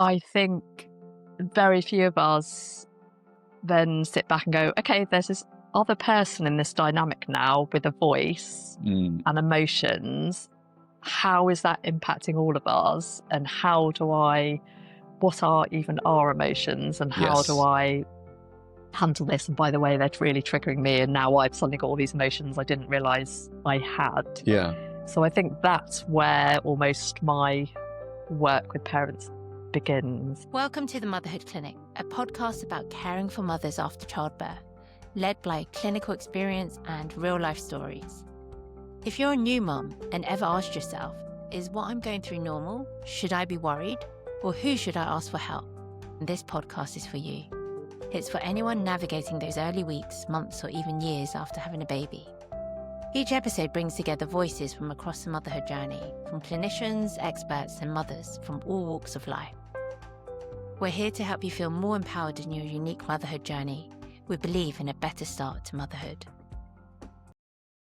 I think very few of us then sit back and go, okay, there's this other person in this dynamic now with a voice and emotions. How is that impacting all of us? And what are even our emotions? And how do I handle this? And by the way, they're really triggering me. And now I've suddenly got all these emotions I didn't realize I had. Yeah. So I think that's where almost my work with parents begins. Welcome to the Motherhood Clinic, a podcast about caring for mothers after childbirth, led by clinical experience and real-life stories. If you're a new mom and ever asked yourself, is what I'm going through normal? Should I be worried? Or who should I ask for help? This podcast is for you. It's for anyone navigating those early weeks, months, or even years after having a baby. Each episode brings together voices from across the motherhood journey, from clinicians, experts, and mothers from all walks of life. We're here to help you feel more empowered in your unique motherhood journey. We believe in a better start to motherhood.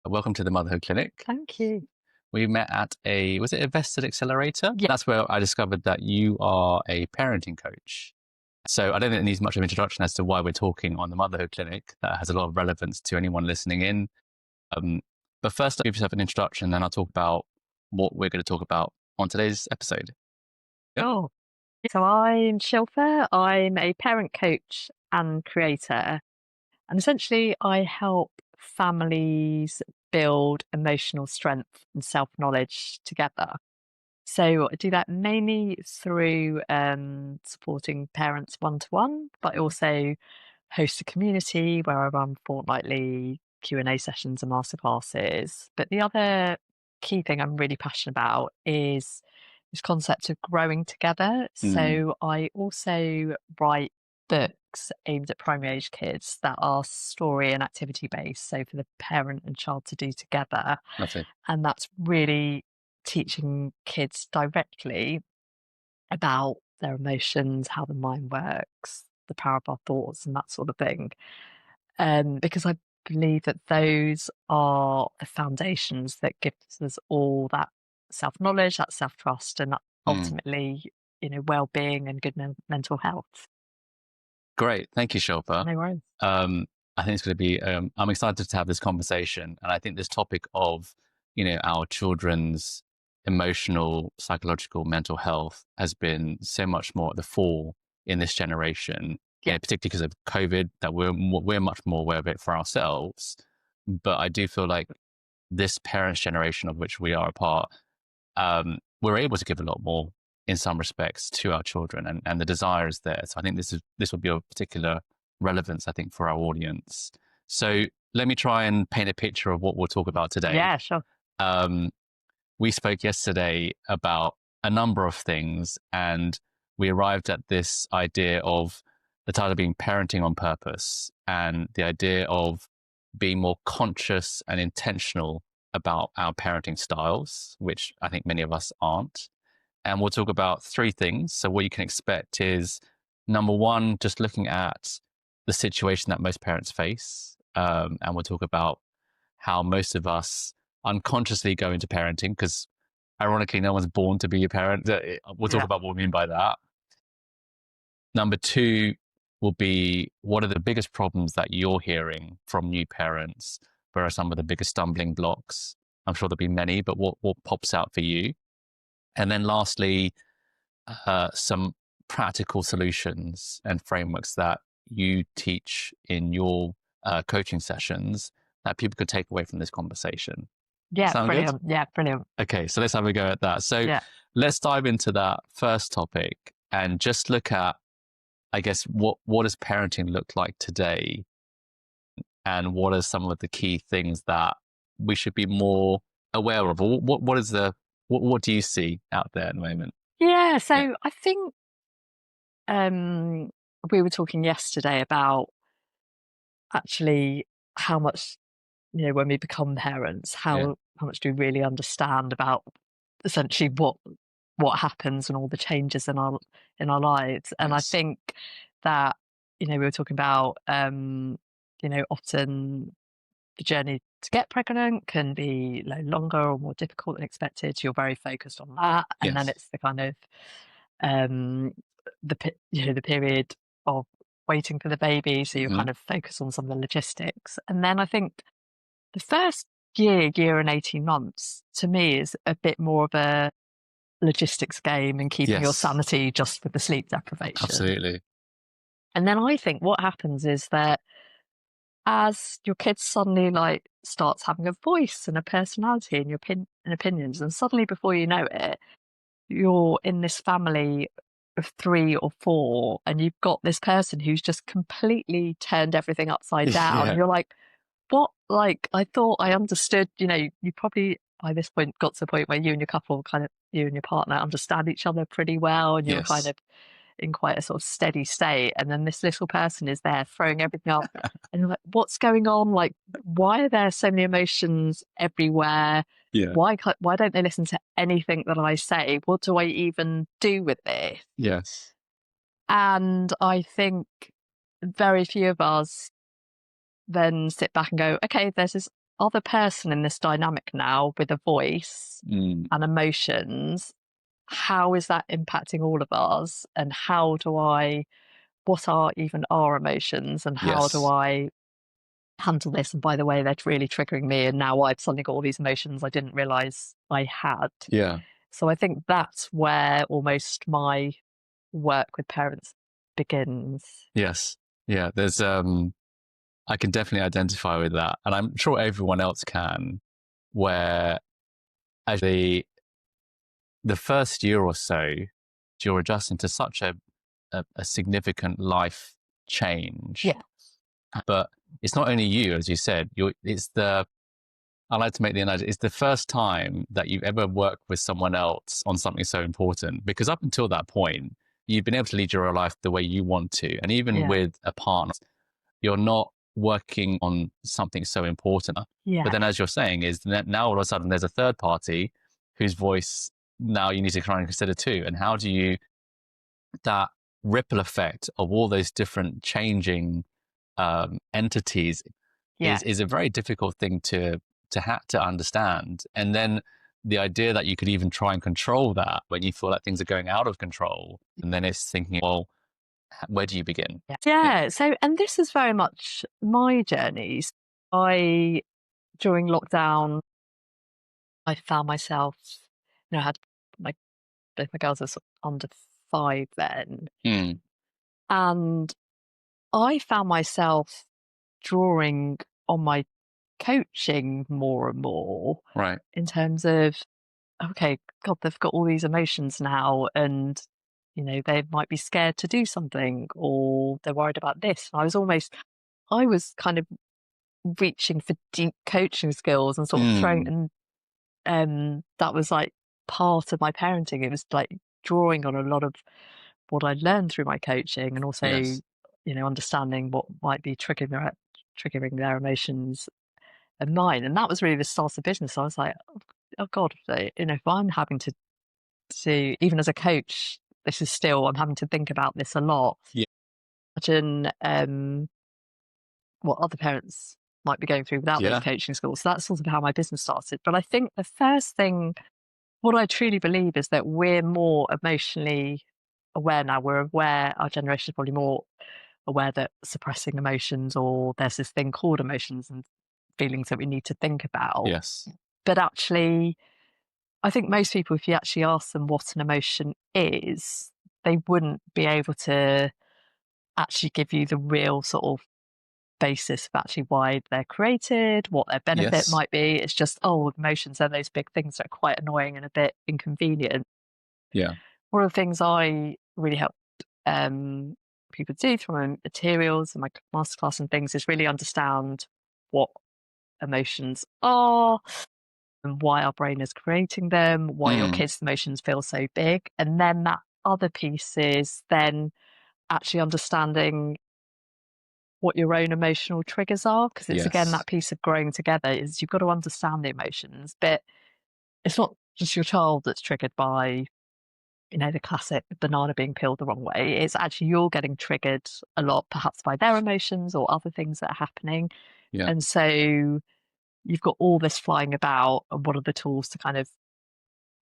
Welcome to the Motherhood Clinic. Thank you. We met at was it a Vested Accelerator? Yeah. That's where I discovered that you are a parenting coach. So I don't think it needs much of an introduction as to why we're talking on the Motherhood Clinic. That has a lot of relevance to anyone listening in. But first, I'll give yourself an introduction, then I'll talk about what we're going to talk about on today's episode. Oh, so I'm Shilpa. I'm a parent coach and creator. And essentially, I help families build emotional strength and self-knowledge together. So I do that mainly through supporting parents one-to-one, but I also host a community where I run fortnightly Q&A sessions and masterclasses. But the other key thing I'm really passionate about is this concept of growing together. So I also write books aimed at primary age kids that are story and activity based. So for the parent and child to do together. Lovely. And that's really teaching kids directly about their emotions, how the mind works, the power of our thoughts and that sort of thing. Because I believe that those are the foundations that gives us all that self-knowledge, that self-trust, and that ultimately, well-being and good mental health. Great. Thank you, Shilpa. No worries. I think it's going to be, I'm excited to have this conversation. And I think this topic of, our children's emotional, psychological, mental health has been so much more at the fore in this generation, particularly because of COVID, that we're much more aware of it for ourselves. But I do feel like this parents' generation of which we are a part, we're able to give a lot more in some respects to our children, and the desire is there. So I think this will be of particular relevance, I think, for our audience. So let me try and paint a picture of what we'll talk about today. Yeah, sure. We spoke yesterday about a number of things, and we arrived at this idea of the title being Parenting on Purpose, and the idea of being more conscious and intentional about our parenting styles, which I think many of us aren't. And we'll talk about three things. So what you can expect is, number one, just looking at the situation that most parents face. And we'll talk about how most of us unconsciously go into parenting, because ironically, no one's born to be a parent. We'll talk about what we mean by that. Number two will be, what are the biggest problems that you're hearing from new parents? Where are some of the biggest stumbling blocks? I'm sure there'll be many, but what pops out for you? And then lastly, some practical solutions and frameworks that you teach in your coaching sessions that people could take away from this conversation. Yeah, Sound brilliant. good? Yeah, brilliant. Okay, so let's have a go at that. So let's dive into that first topic and just look at, I guess, what does parenting look like today? And what are some of the key things that we should be more aware of? Or what do you see out there at the moment? Yeah, so I think we were talking yesterday about actually how much, when we become parents, how much do we really understand about essentially what happens and all the changes in our lives. And I think that, we were talking about, often the journey to get pregnant can be longer or more difficult than expected. You're very focused on that. And then it's the kind of the period of waiting for the baby, so you're Mhm. kind of focused on some of the logistics. And then I think the first year and 18 months to me is a bit more of a logistics game and keeping your Yes. sanity just with the sleep deprivation. Absolutely. And then I think what happens is that as your kid suddenly like starts having a voice and a personality and your and opinions, and suddenly before you know it, you're in this family of 3 or 4, and you've got this person who's just completely turned everything upside down. Yeah. And you're like, what? Like, I thought I understood, you probably by this point got to the point where you and your partner understand each other pretty well, and you're kind Yes. of in quite a sort of steady state. And then this little person is there throwing everything up. And you're like, what's going on? Like, why are there so many emotions everywhere? Yeah. Why don't they listen to anything that I say? What do I even do with this? Yes. And I think very few of us then sit back and go, okay, there's this other person in this dynamic now with a voice and emotions. How is that impacting all of us? And what are even our emotions? And how do Yes. I handle this? And by the way, they're really triggering me. And now I've suddenly got all these emotions I didn't realize I had. Yeah. So I think that's where almost my work with parents begins. Yes. Yeah. There's I can definitely identify with that. And I'm sure everyone else can, where actually the first year or so, you're adjusting to such a significant life change. Yeah. But it's not only you, as you said, I like to make the analogy, it's the first time that you've ever worked with someone else on something so important. Because up until that point, you've been able to lead your life the way you want to. And even with a partner, you're not working on something so important. Yeah. But then, as you're saying, is that now all of a sudden there's a third party whose voice now you need to try and consider too. And how do you, that ripple effect of all those different changing entities is a very difficult thing to understand. And then the idea that you could even try and control that when you feel like things are going out of control, and then it's thinking, well, where do you begin? Yeah. So, and this is very much my journeys. During lockdown, I found myself, I had both my girls are sort of under 5 then. And I found myself drawing on my coaching more and more. Right. In terms of, okay, God, they've got all these emotions now, and they might be scared to do something, or they're worried about this. And I was kind of reaching for deep coaching skills and sort of throwing, and that was like part of my parenting. It was like drawing on a lot of what I'd learned through my coaching, and also, understanding what might be triggering their emotions and mine. And that was really the start of business. So I was like, oh God, if I'm having to even as a coach, I'm having to think about this a lot. Yeah. Imagine what other parents might be going through without those coaching skills. So that's sort of how my business started. But I think the first thing, what I truly believe is that we're more emotionally aware now. We're aware, our generation is probably more aware that suppressing emotions, or there's this thing called emotions and feelings that we need to think about. Yes. But actually, I think most people, if you actually ask them what an emotion is, they wouldn't be able to actually give you the real sort of basis of actually why they're created, what their benefit might be. It's just, emotions are those big things that are quite annoying and a bit inconvenient. Yeah. One of the things I really helped people do through my materials and my masterclass and things is really understand what emotions are and why our brain is creating them, why your kids' emotions feel so big. And then that other piece is then actually understanding what your own emotional triggers are, because it's again that piece of growing together is you've got to understand the emotions, but it's not just your child that's triggered by the classic banana being peeled the wrong way. It's actually you're getting triggered a lot perhaps by their emotions or other things that are happening. And so you've got all this flying about, and what are the tools to kind of,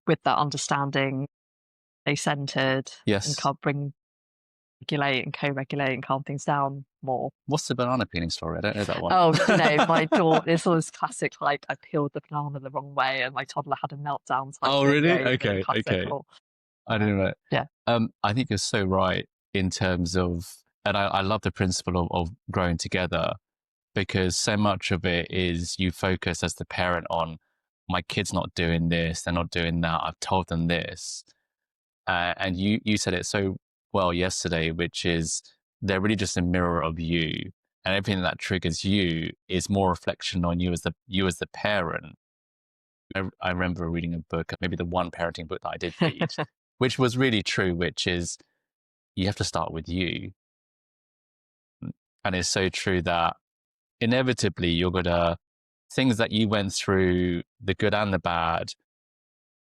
with that understanding, stay centered and can't bring regulate and co-regulate and calm things down more. What's the banana peeling story? I don't know that one. Oh, my daughter, it's always classic, like I peeled the banana the wrong way and my toddler had a meltdown type Oh, thing. really? Yeah, Okay. I didn't know. Yeah. I think you're so right in terms of, and I love the principle of growing together, because so much of it is you focus as the parent on, my kid's not doing this, they're not doing that, I've told them this. And you said it so well yesterday, which is they're really just a mirror of you, and everything that triggers you is more reflection on you as the parent. I remember reading a book, maybe the one parenting book that I did read, which was really true, which is you have to start with you. And it's so true that inevitably you're gonna, things that you went through, the good and the bad,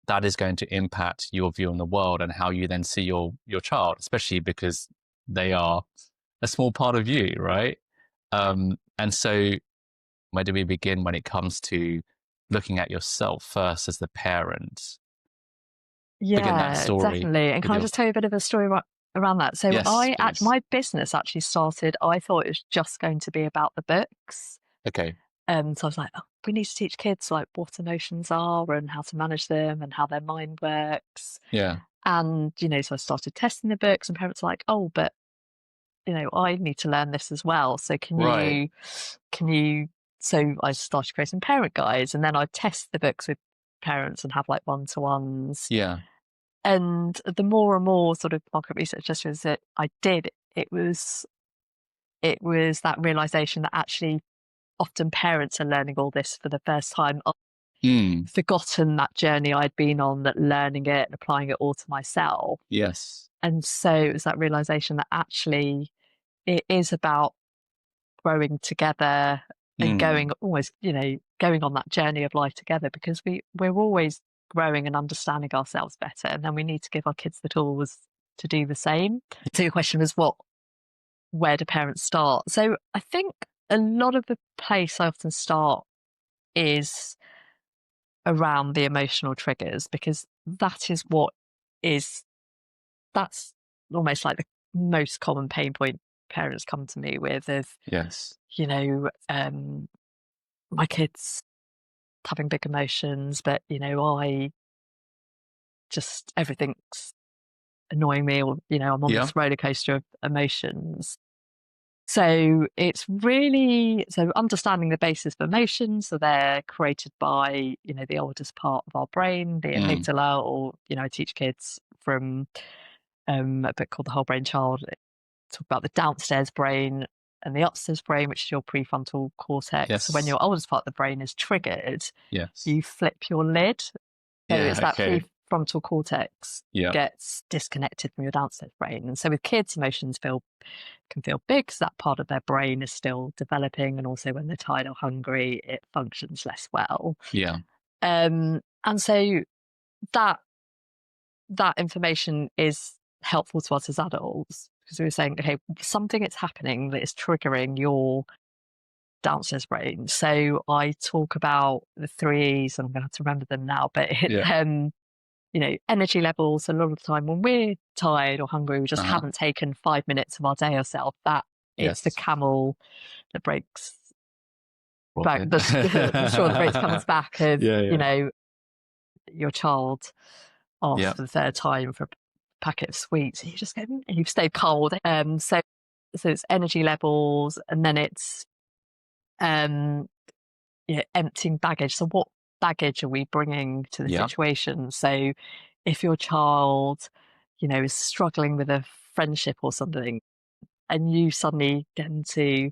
that is going to impact your view on the world and how you then see your child, especially because they are a small part of you, right? And so where do we begin when it comes to looking at yourself first as the parent? Begin that Yeah, story. definitely. And can I just tell you a bit of a story around that? So Yes, please. my business actually started, I thought it was just going to be about the books. Okay. So I was like, oh, we need to teach kids like what emotions are and how to manage them and how their mind works. Yeah. And, so I started testing the books and parents were like, oh, but, I need to learn this as well. So can you, so I started creating parent guides, and then I test the books with parents and have like one-to-ones. Yeah. And the more and more sort of market research just was that I did, it was that realization that actually often parents are learning all this for the first time. I've forgotten that journey I'd been on, that learning it and applying it all to myself. Yes. And so it was that realization that actually it is about growing together and going almost, going on that journey of life together, because we're always growing and understanding ourselves better. And then we need to give our kids the tools to do the same. So your question was where do parents start? So I think a lot of the place I often start is around the emotional triggers, because that's almost like the most common pain point parents come to me with, of, yes, my kids having big emotions, but, I just, everything's annoying me, or, I'm on this roller coaster of emotions. So it's really, understanding the basis of emotions. So they're created by, the oldest part of our brain, the amygdala, or, I teach kids from a book called The Whole Brain Child. Talk about the downstairs brain and the upstairs brain, which is your prefrontal cortex. Yes. So when your oldest part of the brain is triggered, yes, you flip your lid. So it's that prefrontal cortex gets disconnected from your downstairs brain. And so with kids, emotions can feel big, because that part of their brain is still developing, and also when they're tired or hungry, it functions less well. Yeah. And so that information is helpful to us as adults, because we were saying, okay, something is happening that is triggering your downstairs brain. So I talk about the 3 E's, and I'm going to have to remember them now, but energy levels. A lot of the time when we're tired or hungry, we just haven't taken 5 minutes of our day ourselves. That is the camel that breaks back. The straw that breaks camel's back of, your child off for the third time for a packet of sweets, and you just go, and you've stayed cold. So it's energy levels, and then it's emptying baggage. So what baggage are we bringing to the situation? So if your child, is struggling with a friendship or something, and you suddenly get into,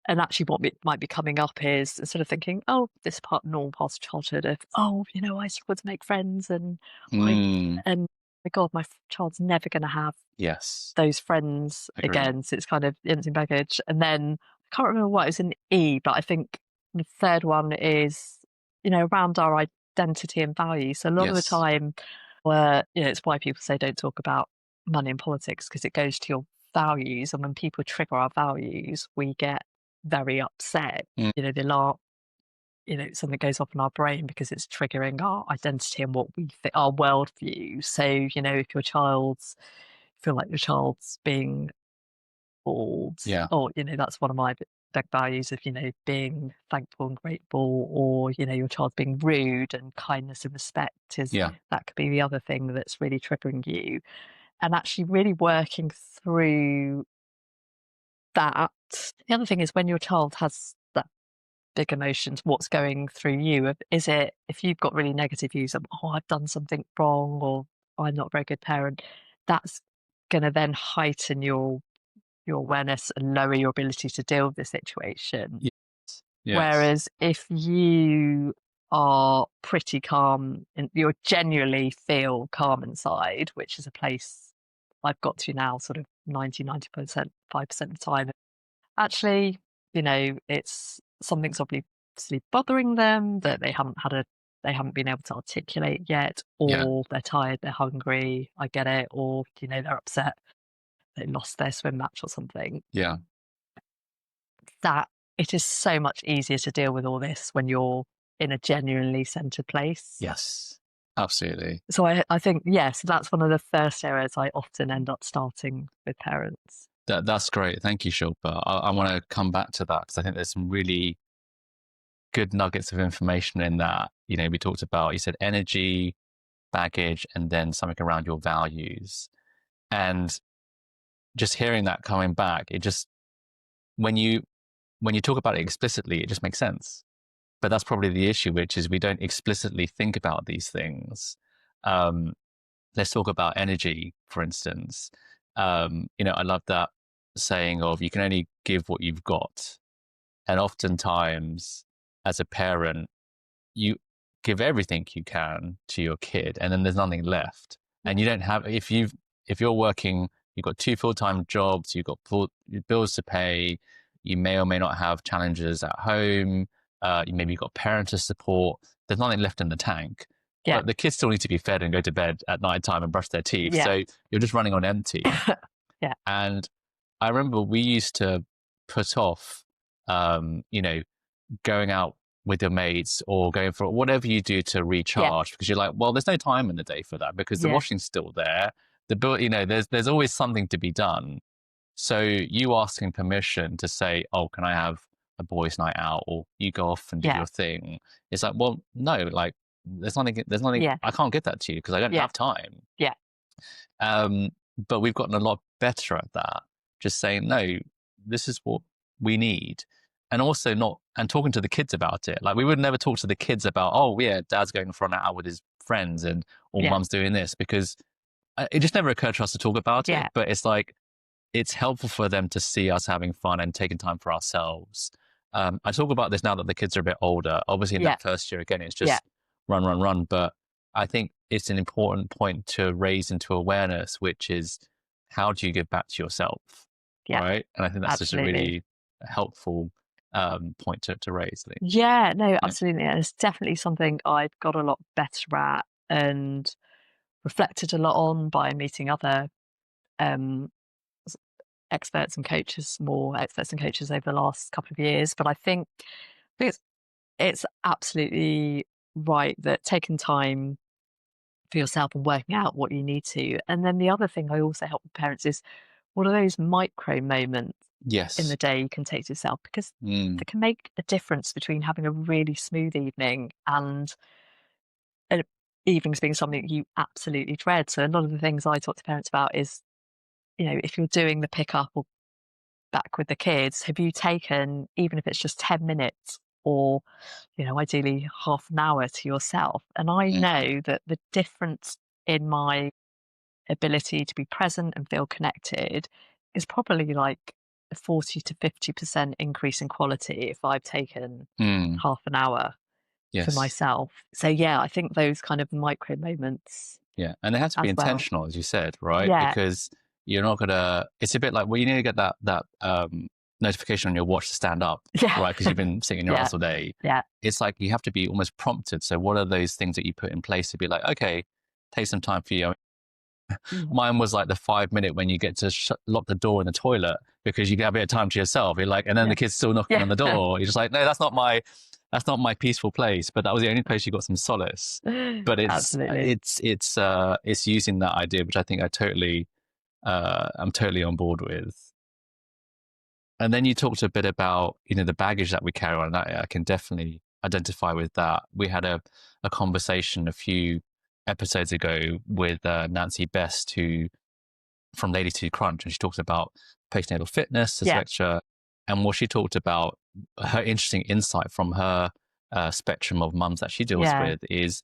and actually what might be coming up is sort of thinking, oh, this normal part of childhood of, I struggle to make friends, and my God, my child's never going to have those friends again. So it's kind of emptying baggage. And then I can't remember what it was in E, but I think the third one is, around our identity and values. So a lot of the time, where, it's why people say don't talk about money and politics, because it goes to your values. And when people trigger our values, we get very upset. The alarm, something goes off in our brain because it's triggering our identity and what we think, our worldview. So, if your child's feel like your child's being called, Yeah. or, that's one of my big values of, being thankful and grateful, or, your child's being rude, and kindness and respect that could be the other thing that's really triggering you. And actually really working through that. The other thing is when your child has that big emotions, what's going through you? Is it, if you've got really negative views of, oh, I've done something wrong, or I'm not a very good parent, that's going to then heighten your awareness and lower your ability to deal with the situation. Yes. Whereas if you are pretty calm and you genuinely feel calm inside, which is a place I've got to now, sort of 90%, 5% of the time, actually, it's something's obviously bothering them that they haven't been able to articulate yet, or they're tired, they're hungry, I get it, or, they're upset, they lost their swim match or something. Yeah. That it is so much easier to deal with all this when you're in a genuinely centered place. Yes, absolutely. So I think, yes, that's one of the first areas I often end up starting with parents. That's great. Thank you, Shilpa. I want to come back to that because I think there's some really good nuggets of information in that. We talked about, you said energy, baggage, and then something around your values. And just hearing that coming back, it just, when you talk about it explicitly, it just makes sense. But that's probably the issue, which is we don't explicitly think about these things. Let's talk about energy, for instance. I love that saying of you can only give what you've got. And oftentimes, as a parent, you give everything you can to your kid, and then there's nothing left. And you don't have, if you're working, you've got 2 full-time jobs, you've got bills to pay, you may or may not have challenges at home, maybe you've got Parental support, there's nothing left in the tank. But the kids still need to be fed and go to bed at night time and brush their teeth. So you're just running on empty. And I remember we used to put off, going out with your mates or going for whatever you do to recharge, because you're like, well, there's no time in the day for that because the washing's still there. The bill, there's always something to be done. So you asking permission to say, oh, can I have a boys' night out, or you go off and do your thing? It's like, well, no, like there's nothing, I can't get that to you because I don't have time. But we've gotten a lot better at that. Just saying, no, this is what we need. And also talking to the kids about it. Like we would never talk to the kids about, oh yeah, dad's going for an hour with his friends or mum's doing this, because it just never occurred to us to talk about it. But it's like, it's helpful for them to see us having fun and taking time for ourselves. I talk about this now that the kids are a bit older. Obviously in that first year, again, it's just run. But I think it's an important point to raise into awareness, which is how do you give back to yourself? Right? And I think that's just a really helpful point to raise. Absolutely. And it's definitely something I've got a lot better at and reflected a lot on by meeting other experts and coaches over the last couple of years. But I think it's absolutely right that taking time for yourself and working out what you need to. And then the other thing I also help with parents is, what are those micro moments in the day you can take to yourself? Because they can make a difference between having a really smooth evening and evenings being something you absolutely dread. So a lot of the things I talk to parents about is, if you're doing the pick up or back with the kids, have you taken, even if it's just 10 minutes or, ideally half an hour to yourself? And I know that the difference in my ability to be present and feel connected is probably like a 40 to 50% increase in quality if I've taken half an hour for myself. So I think those kind of micro moments. Yeah, and they have to be intentional, as you said, right? Because you're not gonna. It's a bit like, well, you need to get that notification on your watch to stand up, right? Because you've been sitting in your ass all day. It's like you have to be almost prompted. So what are those things that you put in place to be like, okay, take some time for you? Mine was like the 5 minute when you get to lock the door in the toilet because you have a bit of time to yourself. You're like, and then the kid's still knocking on the door. You're just like, no, that's not my peaceful place. But that was the only place you got some solace. But it's using that idea, which I think I totally I'm totally on board with. And then you talked a bit about, the baggage that we carry on. And I can definitely identify with that. We had a conversation a few episodes ago with Nancy Best, from Lady to Crunch, and she talked about postnatal fitness as a lecture. And what she talked about, her interesting insight from her spectrum of mums that she deals with, is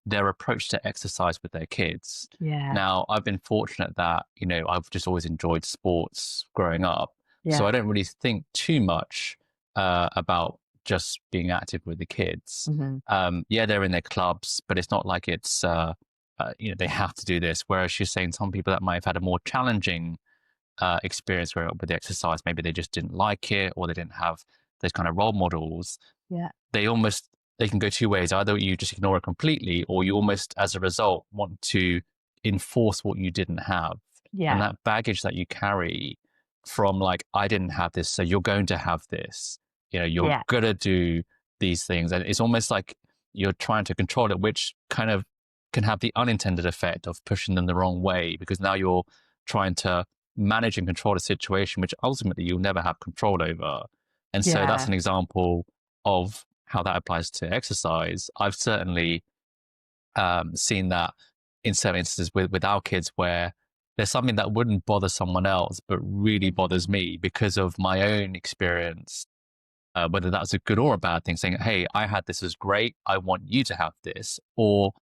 their approach to exercise with their kids. Now, I've been fortunate that, I've just always enjoyed sports growing up. So I don't really think too much about just being active with the kids. They're in their clubs, but it's not like it's, they have to do this. Whereas she's saying some people that might have had a more challenging experience growing up with the exercise, maybe they just didn't like it, or they didn't have those kind of role models. They can go two ways. Either you just ignore it completely, or you almost, as a result, want to enforce what you didn't have. And that baggage that you carry from, like, I didn't have this, so you're going to have this. You're going to do these things. And it's almost like you're trying to control it, which kind of can have the unintended effect of pushing them the wrong way, because now you're trying to manage and control a situation which ultimately you'll never have control over. And so that's an example of how that applies to exercise. I've certainly seen that in certain instances with our kids, where there's something that wouldn't bother someone else but really bothers me because of my own experience, whether that's a good or a bad thing, saying, hey, I had this, is great, I want you to have this, or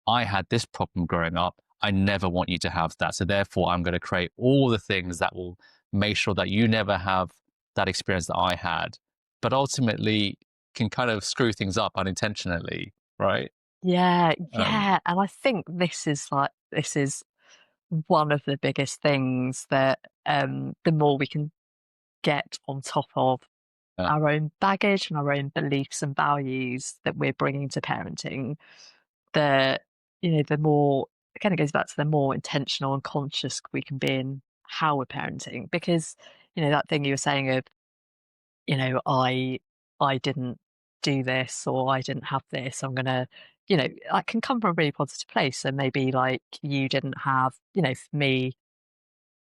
I had this problem growing up, I never want you to have that, so therefore I'm going to create all the things that will make sure that you never have that experience that I had, but ultimately can kind of screw things up unintentionally, right? And I think this is one of the biggest things that the more we can get on top of our own baggage and our own beliefs and values that we're bringing to parenting, the more, again, it goes back to the more intentional and conscious we can be in how we're parenting. Because that thing you were saying of I didn't do this, or I didn't have this, I'm gonna, that can come from a really positive place. So maybe, like, you didn't have, for me,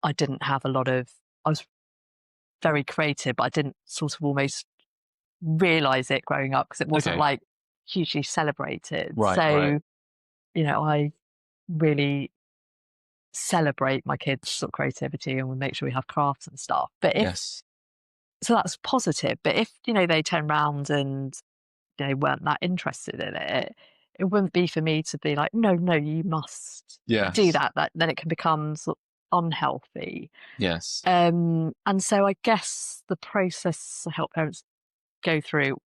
I didn't have a lot of, I was very creative, but I didn't sort of almost realize it growing up because it wasn't like hugely celebrated. So I really celebrate my kids' sort of creativity, and we make sure we have crafts and stuff. But so that's positive. But if they turn around and they weren't that interested in it, it wouldn't be for me to be like, no, you must do that. Then it can become sort of unhealthy. And so I guess the process I help parents go through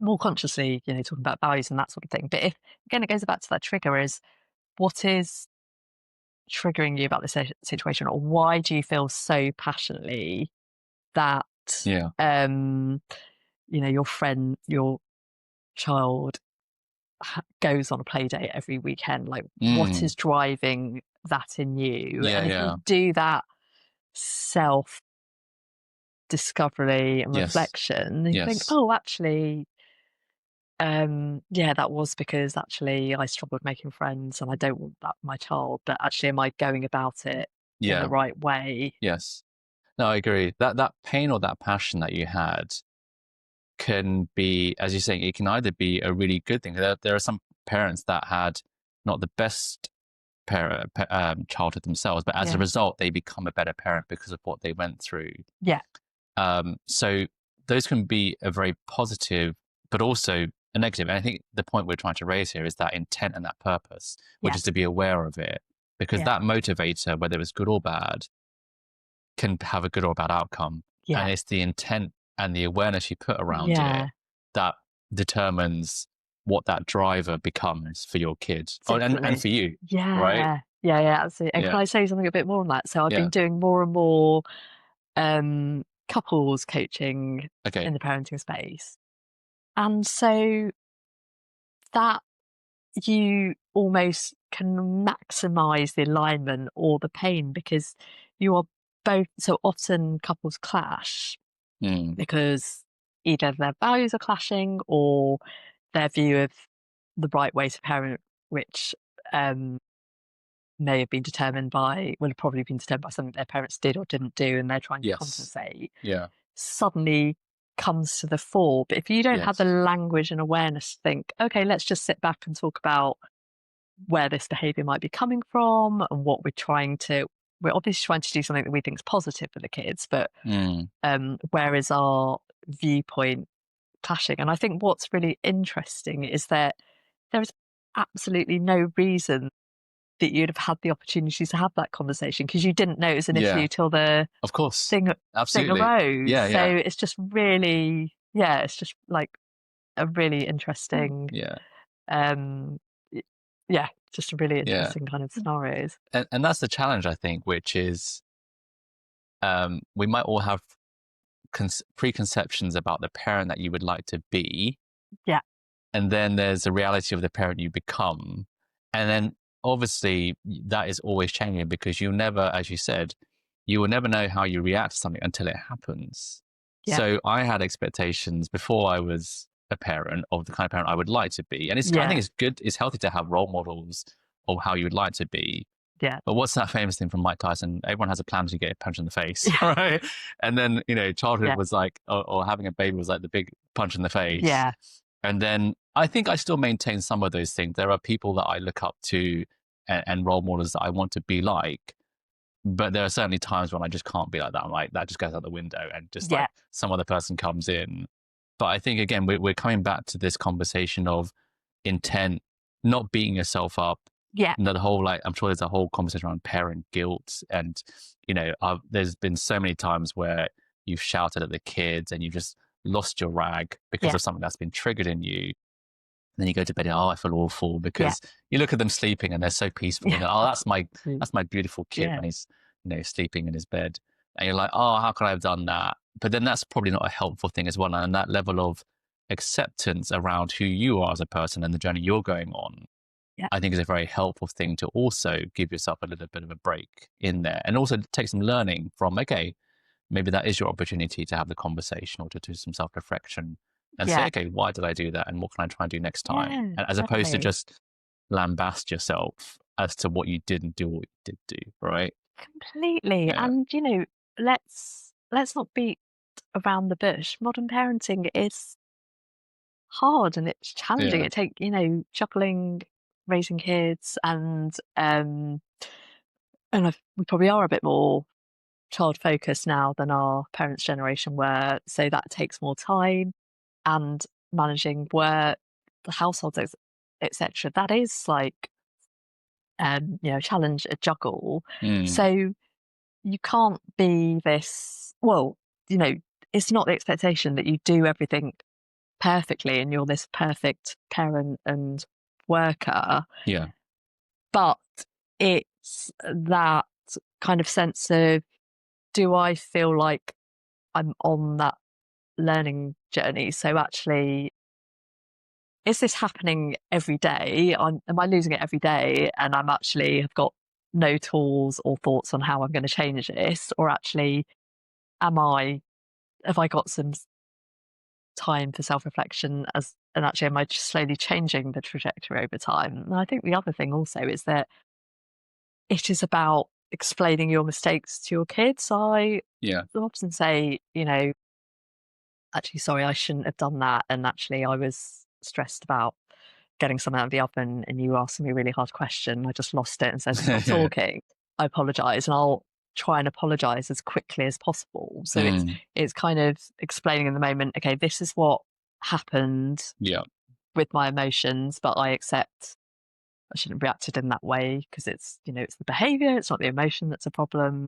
more consciously, talking about values and that sort of thing. But if, again, it goes back to that trigger, is what is triggering you about this situation, or why do you feel so passionately that your child goes on a play date every weekend? Like, what is driving that in you? And if you do that self discovery and reflection, you think, oh, actually, that was because actually I struggled making friends and I don't want that for my child, but actually, am I going about it in the right way? No, I agree. That pain or that passion that you had can be, as you're saying, it can either be a really good thing. There are some parents that had not the best childhood themselves, but as a result, they become a better parent because of what they went through. So those can be a very positive, but also a negative. And I think the point we're trying to raise here is that intent and that purpose, which is to be aware of it, because that motivator, whether it's good or bad, can have a good or bad outcome. And it's the intent and the awareness you put around it that determines what that driver becomes for your kids and for you. Right? Absolutely. And can I say something a bit more on that? So I've been doing more and more couples coaching in the parenting space. And so that you almost can maximize the alignment or the pain, because you are both, so often couples clash because either their values are clashing or their view of the right way to parent, which may have been determined by, will have probably been determined by something their parents did or didn't do, and they're trying to Yes. compensate, Yeah. suddenly comes to the fore. But if you don't have the Yes. language and awareness to think, okay, let's just sit back and talk about where this behavior might be coming from and what we're obviously trying to do something that we think is positive for the kids, but where is our viewpoint clashing? And I think what's really interesting is that there is absolutely no reason that you'd have had the opportunity to have that conversation, because you didn't know it was an issue till the Of course. thing Absolutely. arose. Yeah, so yeah. it's just really, it's just like a really interesting, just a really interesting kind of scenarios. And that's the challenge, I think, which is we might all have preconceptions about the parent that you would like to be. Yeah. And then there's the reality of the parent you become. And then obviously that is always changing, because you'll never, as you said, you will never know how you react to something until it happens. Yeah. So I had expectations before I was a parent of the kind of parent I would like to be. And I think it's good, it's healthy to have role models of how you would like to be. Yeah. But what's that famous thing from Mike Tyson? Everyone has a plan to get a punch in the face, right? And then, childhood was like, or having a baby was like the big punch in the face. Yeah. And then I think I still maintain some of those things. There are people that I look up to and role models that I want to be like. But there are certainly times when I just can't be like that. I'm like, that just goes out the window, and just like some other person comes in. But I think, again, we're coming back to this conversation of intent, not beating yourself up. Yeah. The whole, I'm sure there's a whole conversation around parent guilt. And, there's been so many times where you've shouted at the kids and you've just lost your rag because of something that's been triggered in you. And then you go to bed, I feel awful, because you look at them sleeping and they're so peaceful. That's my beautiful kid when he's, sleeping in his bed. And you're like, how could I have done that? But then that's probably not a helpful thing as well. And that level of acceptance around who you are as a person and the journey you're going on, I think is a very helpful thing to also give yourself a little bit of a break in there, and also take some learning from, okay, maybe that is your opportunity to have the conversation or to do some self-reflection and say, okay, why did I do that? And what can I try and do next time? And as opposed to just lambast yourself as to what you didn't do or what you did do, right? Completely. Yeah. And, let's not beat around the bush. Modern parenting is hard and it's challenging. It takes, juggling, raising kids, and we probably are a bit more child focused now than our parents' generation were. So that takes more time, and managing work, the households, etc. That is like, a challenge, a juggle. So you can't be this, it's not the expectation that you do everything perfectly and you're this perfect parent and worker. Yeah. But it's that kind of sense of, do I feel like I'm on that learning journey? So actually, is this happening every day? Am I losing it every day? And I'm actually have got no tools or thoughts on how I'm going to change this? Or actually, have I got some time for self-reflection and actually am I just slowly changing the trajectory over time? And I think the other thing also is that it is about explaining your mistakes to your kids. I often say, actually, sorry, I shouldn't have done that. And actually, I was stressed about getting something out of the oven and you asked me a really hard question. I just lost it and said, stop talking. I apologize. And I'll try and apologize as quickly as possible. So it's kind of explaining in the moment, okay, this is what happened with my emotions, but I accept I shouldn't have reacted in that way because it's, it's the behavior, it's not the emotion that's a problem.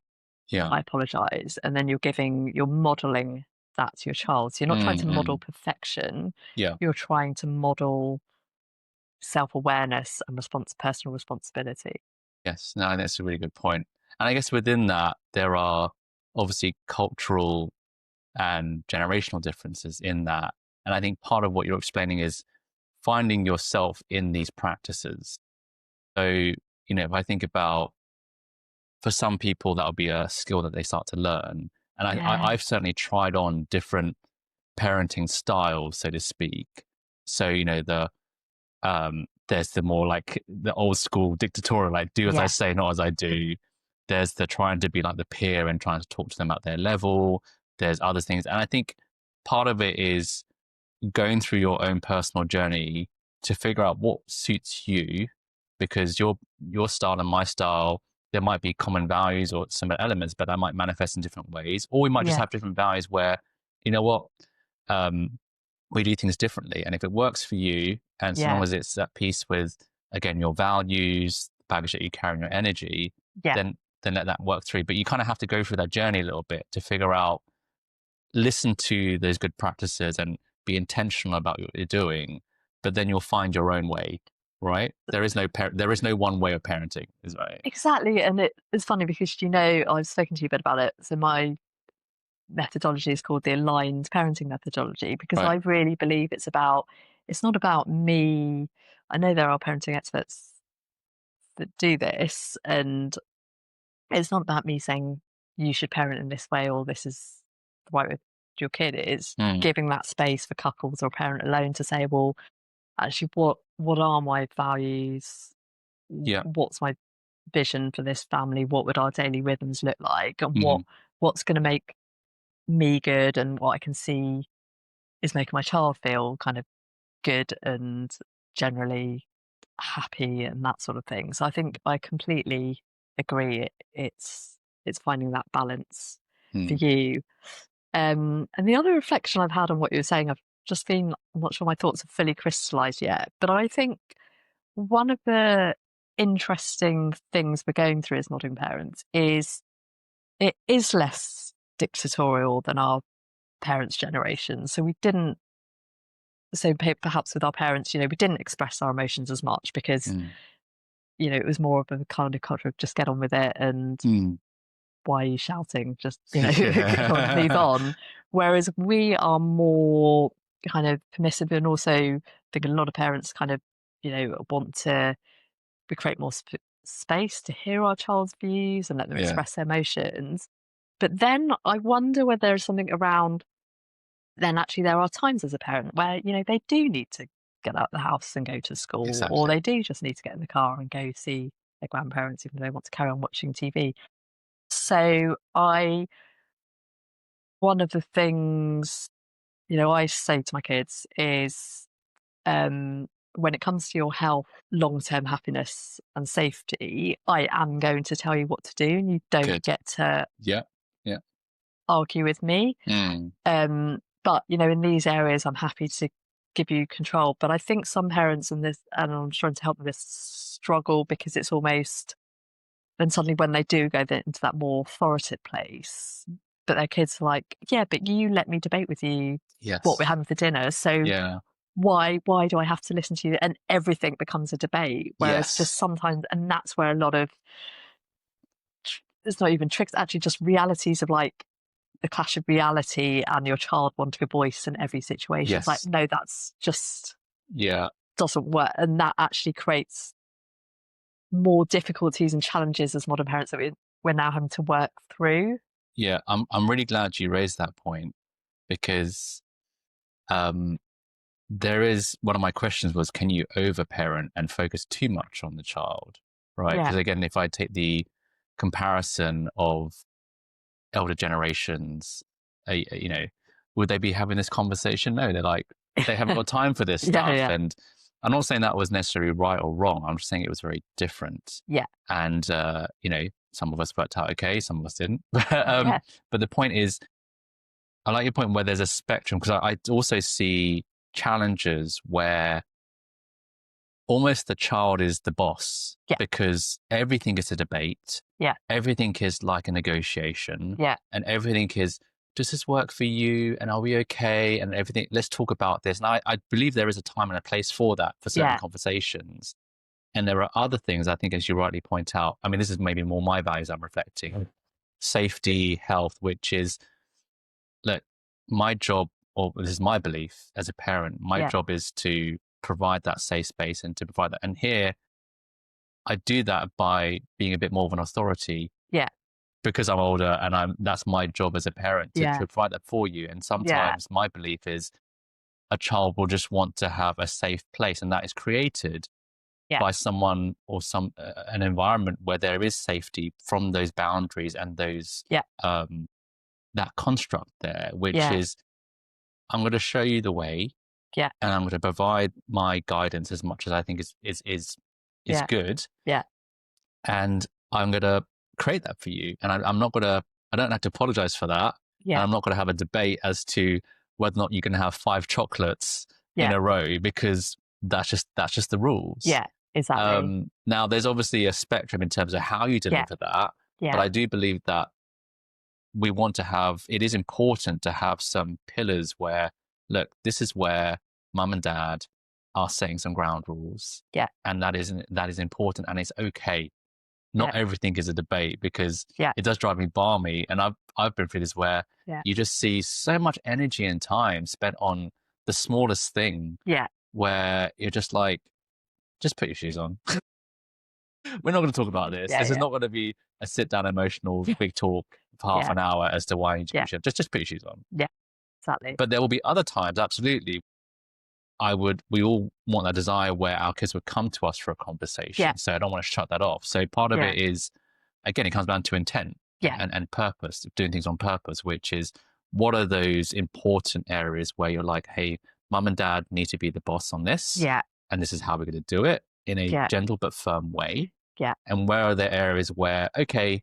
I apologize. And then you're modeling that to your child. So you're not trying to model perfection. You're trying to model self-awareness and personal responsibility. Yes, no, that's a really good point. And I guess within that, there are obviously cultural and generational differences in that. And I think part of what you're explaining is finding yourself in these practices. So, if I think about, for some people, that'll be a skill that they start to learn. And I've certainly tried on different parenting styles, so to speak. So, the There's the more like the old school dictatorial, like do as I Yeah. say, not as I do. There's the trying to be like the peer and trying to talk to them at their level. There's other things. And I think part of it is going through your own personal journey to figure out what suits you, because your style and my style, there might be common values or similar elements, but that might manifest in different ways. Or we might just Yeah. have different values where, you know what, we do things differently. And if it works for you, and so long as it's at peace with, again, your values, the baggage that you carry in your energy, then let that work through. But you kind of have to go through that journey a little bit to figure out, listen to those good practices and be intentional about what you're doing, but then you'll find your own way, right? There is no one way of parenting, is right. Exactly. And it's funny because, I've spoken to you a bit about it. So my methodology is called the aligned parenting methodology, because Right. I really believe it's not about me. I know there are parenting experts that do this, and it's not about me saying you should parent in this way or this is the right way to your kid. It's giving that space for couples or parent alone to say, well, actually, what are my values? Yeah. What's my vision for this family? What would our daily rhythms look like? And what's going to make me good, and what I can see is making my child feel kind of good and generally happy and that sort of thing. So I think I completely agree. It's finding that balance for you. And the other reflection I've had on what you were saying, I'm not sure my thoughts have fully crystallized yet, but I think one of the interesting things we're going through as modern parents is it is less dictatorial than our parents' generation. So perhaps with our parents, we didn't express our emotions as much because, it was more of a kind of culture of just get on with it and why are you shouting? Just, get on, move on. Whereas we are more kind of permissive, and also I think a lot of parents kind of, we create more space to hear our child's views and let them express their emotions. But then I wonder whether there's something around, then actually there are times as a parent where, they do need to get out of the house and go to school, or they do just need to get in the car and go see their grandparents, even though they want to carry on watching TV. So one of the things, I say to my kids is, when it comes to your health, long-term happiness and safety, I am going to tell you what to do, and you don't get to argue with me. But, in these areas, I'm happy to give you control. But I think some parents and I'm trying to help with this, struggle because it's almost, then suddenly when they do go into that more authoritative place, but their kids are like, yeah, but you let me debate with you what we're having for dinner. So why do I have to listen to you? And everything becomes a debate. Whereas just sometimes, and that's where a lot of, it's not even tricks, actually just realities of like the clash of reality and your child wanting a voice in every situation. It's like, no, that's just doesn't work. And that actually creates more difficulties and challenges as modern parents that we're now having to work through. Yeah, I'm really glad you raised that point, because there is, one of my questions was, can you overparent and focus too much on the child, right? Because again, if I take the comparison of elder generations, would they be having this conversation? No, they haven't got time for this stuff. And I'm not saying that was necessarily right or wrong. I'm just saying it was very different. And, some of us worked out okay, some of us didn't. But the point is, I like your point where there's a spectrum, because I also see challenges where almost the child is the boss, because everything is a debate. Everything is like a negotiation. And everything is, does this work for you? And are we okay? And everything, let's talk about this. And I believe there is a time and a place for that, for certain conversations. And there are other things, I think, as you rightly point out, I mean, this is maybe more my values I'm reflecting, safety, health, which is, look, my job, or this is my belief as a parent, my job is to provide that safe space and to provide that. And here, I do that by being a bit more of an authority. Because I'm older, and that's my job as a parent to provide that for you. And sometimes my belief is a child will just want to have a safe place, and that is created by someone or an environment where there is safety from those boundaries and those that construct there, which is, I'm going to show you the way, and I'm going to provide my guidance as much as I think is good, and I'm going to create that for you, and I don't have to apologize for that, and I'm not going to have a debate as to whether or not you can have 5 chocolates in a row, because that's just the rules. Exactly. Now, there's obviously a spectrum in terms of how you deliver that, but I do believe that it is important to have some pillars where, look, this is where mum and dad are setting some ground rules. And that is important, and it's okay. Not everything is a debate, because it does drive me balmy. And I've been through this where you just see so much energy and time spent on the smallest thing, where you're just like, just put your shoes on. We're not going to talk about this. This is not going to be a sit down emotional big talk for half an hour as to why you need to just put your shoes on. Exactly. But there will be other times, absolutely, we all want that desire where our kids would come to us for a conversation. So I don't want to shut that off. So part of it is, again, it comes down to intent and purpose, doing things on purpose, which is, what are those important areas where you're like, hey, mum and dad need to be the boss on this. And this is how we're going to do it in a gentle but firm way. And where are there areas where, okay,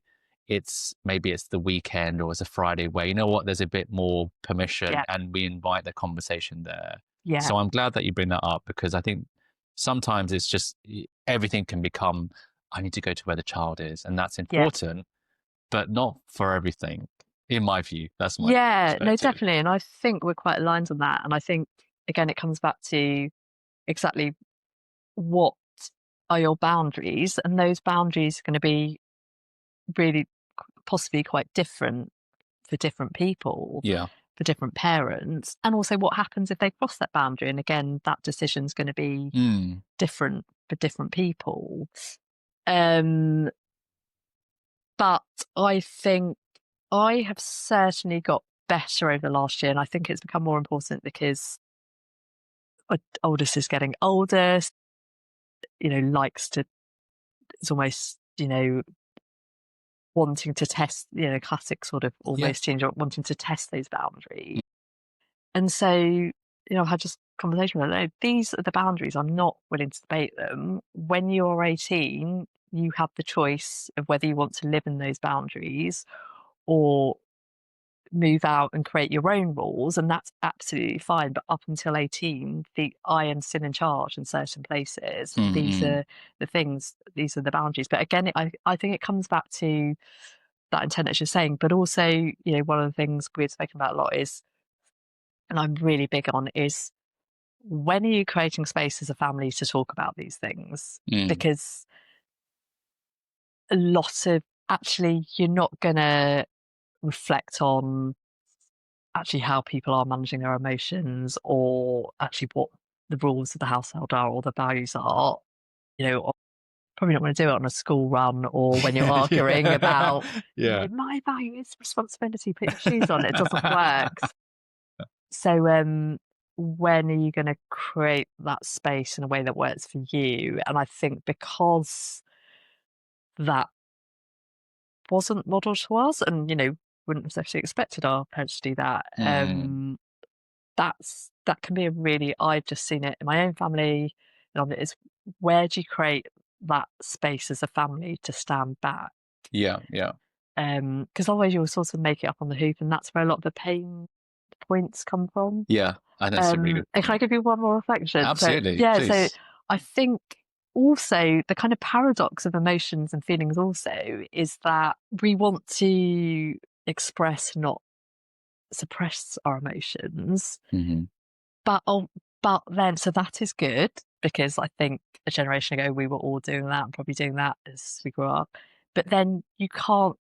maybe it's the weekend or it's a Friday where, you know what, there's a bit more permission and we invite the conversation there. So I'm glad that you bring that up, because I think sometimes it's just, everything can become, I need to go to where the child is, and that's important, but not for everything, in my view. That's my perspective. No, definitely. And I think we're quite aligned on that. And I think, again, it comes back to exactly what are your boundaries, and those boundaries are going to be really possibly quite different for different people, for different parents, and also what happens if they cross that boundary. And again, that decision's going to be different for different people. But I think I have certainly got better over the last year, and I think it's become more important because my oldest is getting older, it's almost, wanting to test, classic sort of almost teenager wanting to test those boundaries. And so, I've had just conversation with them. These are the boundaries. I'm not willing to debate them. When you're 18, you have the choice of whether you want to live in those boundaries or move out and create your own rules, and that's absolutely fine. But up until 18, I am still in charge in certain places. These are the things, these are the boundaries. But again, I think it comes back to that intent, as you're saying, but also, one of the things we've spoken about a lot is, and I'm really big on, is when are you creating space as a family to talk about these things? Because a lot of, actually, you're not going to reflect on actually how people are managing their emotions, or actually what the rules of the household are or the values are, or probably not going to do it on a school run or when you're arguing about my value is responsibility, put your shoes on. It doesn't work. So when are you going to create that space in a way that works for you? And I think because that wasn't modelled to us, and wouldn't have actually expected our parents to do that, that can be a really, I've just seen it in my own family, is where do you create that space as a family to stand back? Because otherwise you'll sort of make it up on the hoop, and that's where a lot of the pain points come from. I think that's a really good point. Can I give you one more reflection? Absolutely. So I think also the kind of paradox of emotions and feelings also is that we want to express, not suppress our emotions. But then, so that is good, because I think a generation ago we were all doing that and probably doing that as we grew up. But then you can't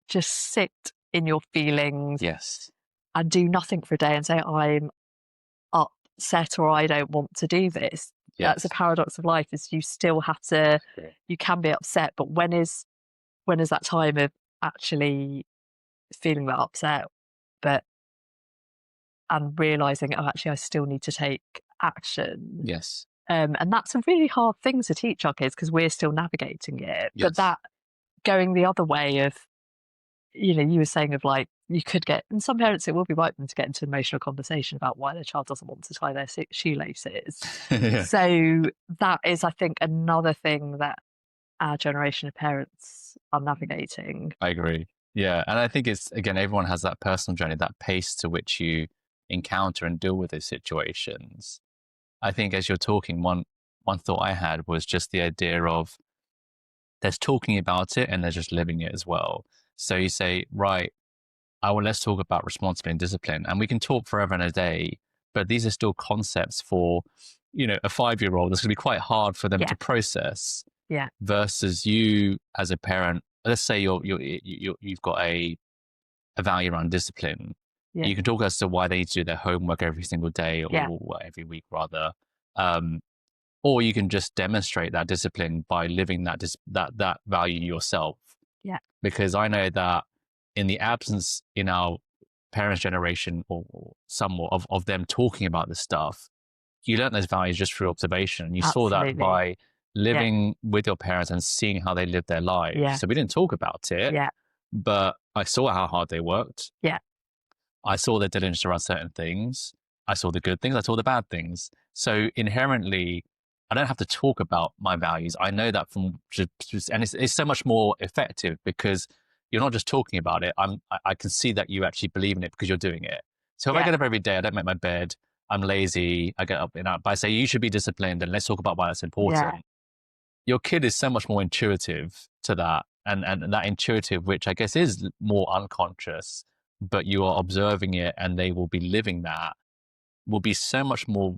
just sit in your feelings and do nothing for a day and say, I'm upset or I don't want to do this. That's a paradox of life, is you still have to, you can be upset, but when is that time of actually feeling that upset, and realizing, actually I still need to take action. And that's a really hard thing to teach our kids because we're still navigating it. Yes. But that going the other way of, you were saying of like, you could get, and some parents, it will be right for them to get into an emotional conversation about why their child doesn't want to tie their shoelaces. Yeah. So that is, I think, another thing that our generation of parents are navigating. I agree. Yeah. And I think it's, again, everyone has that personal journey, that pace to which you encounter and deal with those situations. I think as you're talking, one thought I had was just the idea of there's talking about it and there's just living it as well. So you say, right, let's talk about responsibility and discipline. And we can talk forever and a day, but these are still concepts for, a 5-year-old. It's going to be quite hard for them to process. Yeah. Versus you as a parent, let's say you've got a value around discipline. Yeah. You can talk as to why they need to do their homework every single day or every week rather. Or you can just demonstrate that discipline by living that value yourself. Yeah. Because I know that in the absence in our parents' generation or somewhat of them talking about this stuff, you learn those values just through observation. You saw that by living with your parents and seeing how they lived their lives. Yeah. So we didn't talk about it, but I saw how hard they worked. Yeah. I saw their diligence around certain things. I saw the good things. I saw the bad things. So inherently, I don't have to talk about my values. I know that from just, and it's so much more effective because you're not just talking about it. I can see that you actually believe in it because you're doing it. So if I get up every day, I don't make my bed, I'm lazy, I get up and out, but I say you should be disciplined and let's talk about why that's important. Yeah. Your kid is so much more intuitive to that, and that intuitive, which I guess is more unconscious, but you are observing it and they will be living that, will be so much more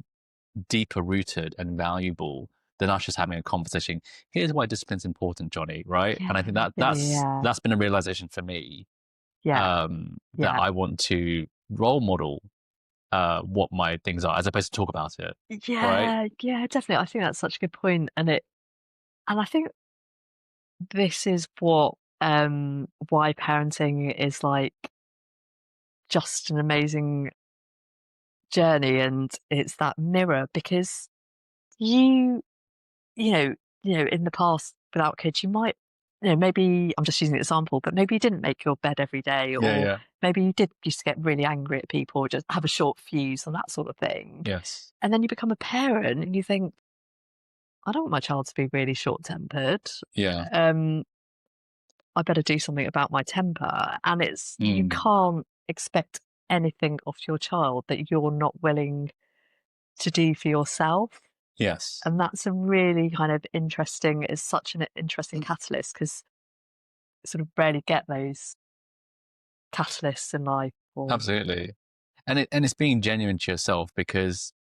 deeper rooted and valuable than us just having a conversation. Here's why discipline's important, Johnny, right? Yeah, and I think that's been a realization for me. That I want to role model what my things are as opposed to talk about it. Yeah, right? Yeah, definitely. I think that's such a good point. And I think this is what why parenting is like just an amazing journey, and it's that mirror because you know in the past without kids you might maybe I'm just using an example, but maybe you didn't make your bed every day, or maybe you did used to get really angry at people or just have a short fuse and that sort of thing. Yes. And then you become a parent and you think, I don't want my child to be really short-tempered. I better do something about my temper. And it's you can't expect anything of your child that you're not willing to do for yourself. Yes. And that's a really kind of interesting, is such an interesting catalyst because sort of rarely get those catalysts in life. Absolutely. And it's being genuine to yourself, because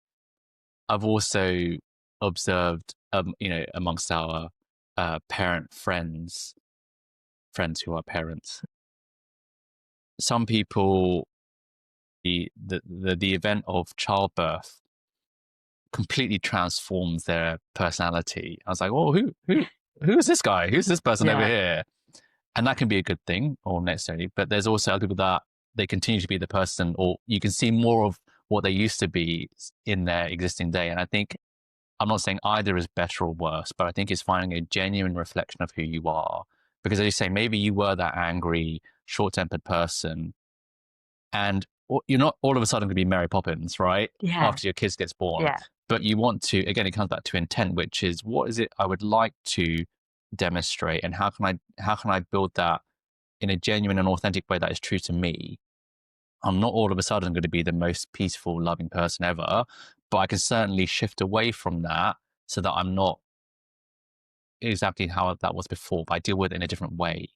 I've also observed, amongst our parent friends who are parents, some people, the event of childbirth completely transforms their personality. I was like, well, who's this guy? Who's this person over here? And that can be a good thing, or necessarily, but there's also other people that they continue to be the person, or you can see more of what they used to be in their existing day. And I think, I'm not saying either is better or worse, but I think it's finding a genuine reflection of who you are. Because as you say, maybe you were that angry, short-tempered person, and you're not all of a sudden going to be Mary Poppins, right? After your kids gets born. But you want to, again, it comes back to intent, which is, what is it I would like to demonstrate, and how can I build that in a genuine and authentic way that is true to me? I'm not all of a sudden going to be the most peaceful, loving person ever, but I can certainly shift away from that so that I'm not exactly how that was before, but I deal with it in a different way.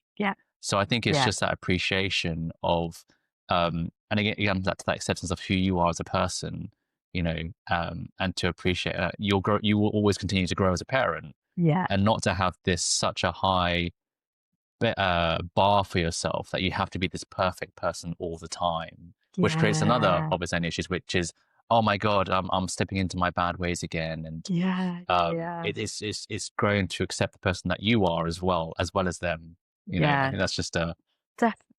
So I think it's just that appreciation of, and again, that acceptance of who you are as a person, and to appreciate you will always continue to grow as a parent, and not to have such a high bar for yourself that you have to be this perfect person all the time, which creates another of its own issues, which is, oh my God, I'm stepping into my bad ways again. And it's growing to accept the person that you are as well as them. I think that's just a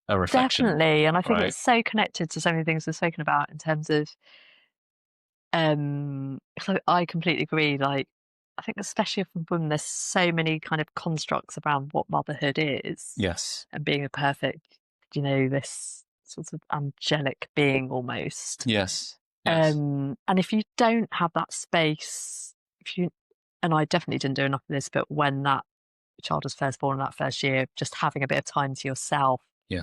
reflection. Definitely. And I think it's so connected to so many things we've spoken about in terms of So I completely agree. Like, I think especially when there's so many kind of constructs around what motherhood is Yes. and being a perfect, this sort of angelic being almost. Yes. Yes. And if you don't have that space, and I definitely didn't do enough of this, but when that child was first born in that first year, just having a bit of time to yourself, Yeah.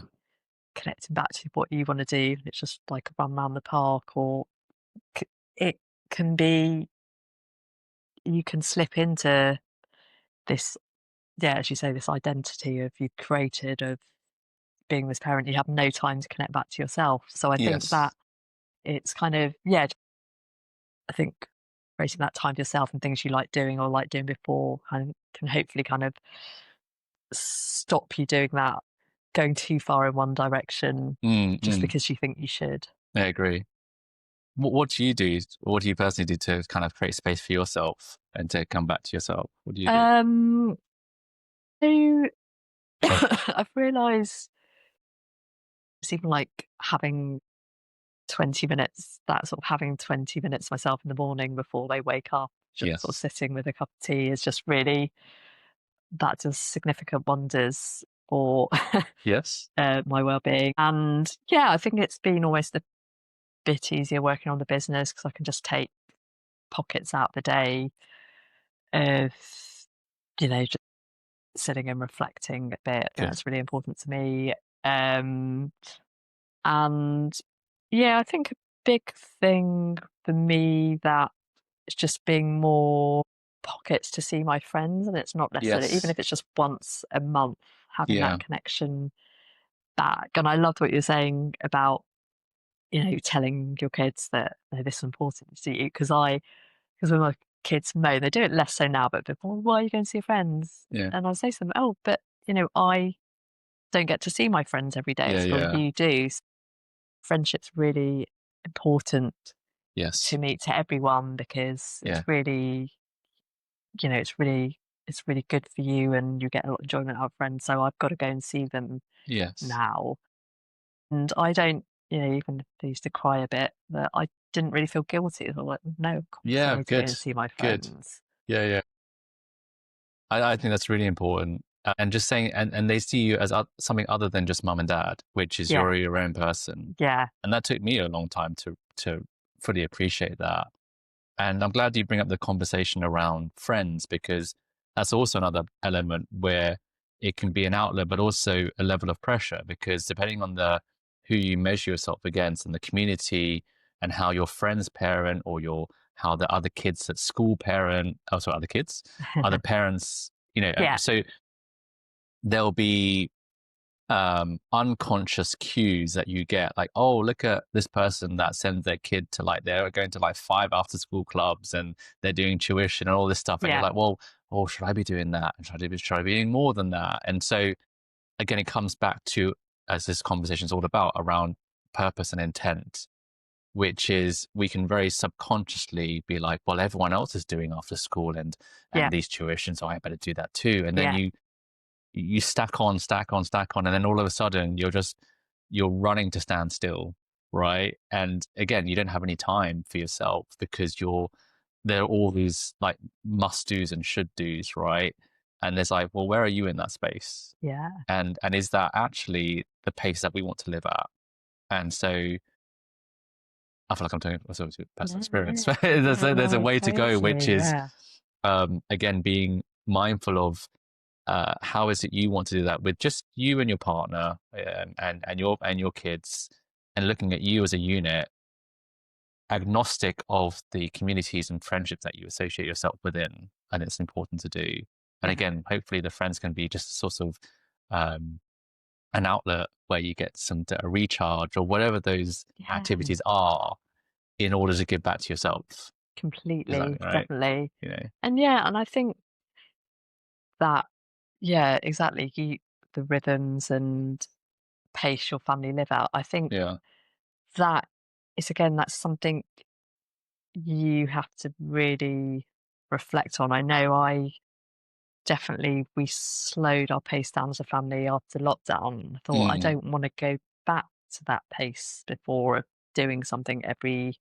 connecting back to what you want to do, it's just like a run around the park, or it can be, you can slip into this, as you say, this identity of you've created of being this parent. You have no time to connect back to yourself. So I think Yes. that it's kind of, I think creating that time to yourself and things you like doing or like doing before can hopefully kind of stop you doing that, going too far in one direction just because you think you should. I agree. What do you do? What do you personally do to kind of create space for yourself and to come back to yourself? What do you do? So I've realised it's even like having 20 minutes, that sort of having 20 minutes myself in the morning before they wake up, just sort of Yes. sitting with a cup of tea is just really, that does significant wonders for Yes. my well-being. And I think it's been almost a bit easier working on the business because I can just take pockets out the day of, just sitting and reflecting a bit. I think Good. that's really important to me. Um, and I think a big thing for me that it's just being more pockets to see my friends, and it's not necessarily, even Yes. if it's just once a month, having Yeah. that connection back. And I loved what you're saying about, telling your kids that this is important to you. Because when my kids moan, they do it less so now, but before, why are you going to see your friends? Yeah. And I'll say to them, oh, but I don't get to see my friends every day Yeah. as well as Yeah. you do. So friendship's really important Yes. to me, to everyone, because Yeah. it's really, it's really good for you and you get a lot of enjoyment out of friends. So I've got to go and see them Yes. now. And I don't, even if I used to cry a bit, that I didn't really feel guilty. I was like, no, of course I Yeah. need to go Good. and see my Good. friends. Yeah. Yeah. I think that's really important. And just saying, and they see you as something other than just mum and dad, which is Yeah. you're your own person. Yeah. And that took me a long time to fully appreciate that. And I'm glad you bring up the conversation around friends, because that's also another element where it can be an outlet, but also a level of pressure, because depending on who you measure yourself against and the community and how your friends parent, or how the other kids at school parent, also other kids, other parents, Yeah. so there'll be unconscious cues that you get, like, oh, look at this person that sends their kid to, like, they're going to like 5 after school clubs and they're doing tuition and all this stuff, and you're like, well, oh, should I be doing that? And should I be doing more than that? And so again, it comes back to, as this conversation is all about, around purpose and intent, which is we can very subconsciously be like, well, everyone else is doing after school and these tuitions, so I better do that too. And then you stack on, and then all of a sudden you're running to stand still, right? And again, you don't have any time for yourself because there are all these like must do's and should do's, right? And there's like, well, where are you in that space? Yeah. And is that actually the pace that we want to live at? And so I feel like I'm talking sort of personal experience. There's a way to go, which is again, being mindful of how is it you want to do that with just you and your partner, and your kids, and looking at you as a unit, agnostic of the communities and friendships that you associate yourself within. And it's important to do. And again, hopefully the friends can be just sort of an outlet where you get a recharge or whatever those activities are, in order to give back to yourself. Completely, Right? definitely. And and I think that, exactly, the rhythms and pace your family live out. I think that is, again, that's something you have to really reflect on. I know we slowed our pace down as a family after lockdown. I thought, I don't want to go back to that pace before, of doing something every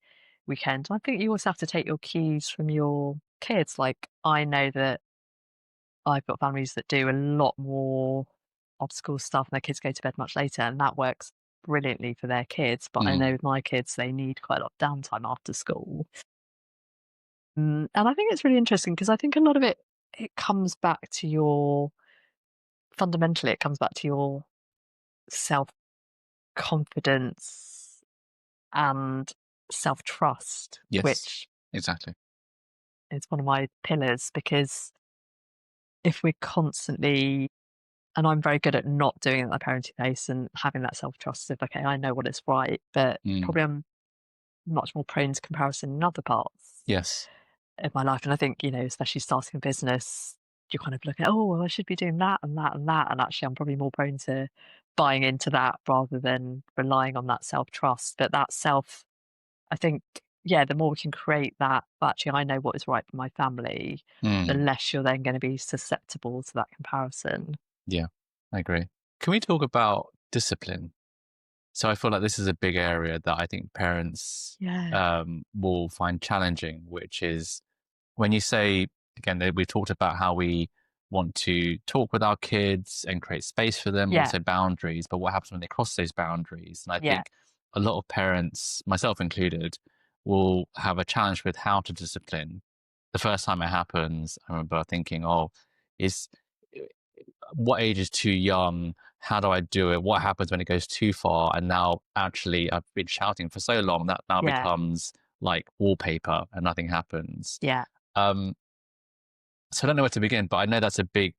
weekend. I think you also have to take your cues from your kids. Like, I know that I've got families that do a lot more off-school stuff and their kids go to bed much later, and that works brilliantly for their kids. But I know with my kids, they need quite a lot of downtime after school. And I think it's really interesting because I think a lot of it comes back to your, fundamentally, it comes back to your self-confidence and self-trust, Yes, which exactly. is one of my pillars, because if we're constantly, and I'm very good at not doing it at my parenting pace and having that self-trust of, okay, I know what is right, but probably I'm much more prone to comparison in other parts Yes. of my life. And I think, especially starting a business, you kind of look at, oh, well, I should be doing that and that and that. And actually, I'm probably more prone to buying into that rather than relying on that self-trust. But that I think, the more we can create that, actually, I know what is right for my family, the less you're then going to be susceptible to that comparison. Yeah, I agree. Can we talk about discipline? So I feel like this is a big area that I think parents will find challenging, which is when you say, again, we've talked about how we want to talk with our kids and create space for them, also boundaries, but what happens when they cross those boundaries? And I think a lot of parents, myself included, will have a challenge with how to discipline. The first time it happens, I remember thinking, what age is too young? How do I do it? What happens when it goes too far? And now actually I've been shouting for so long that now becomes like wallpaper and nothing happens. Yeah. So I don't know where to begin, but I know that's a big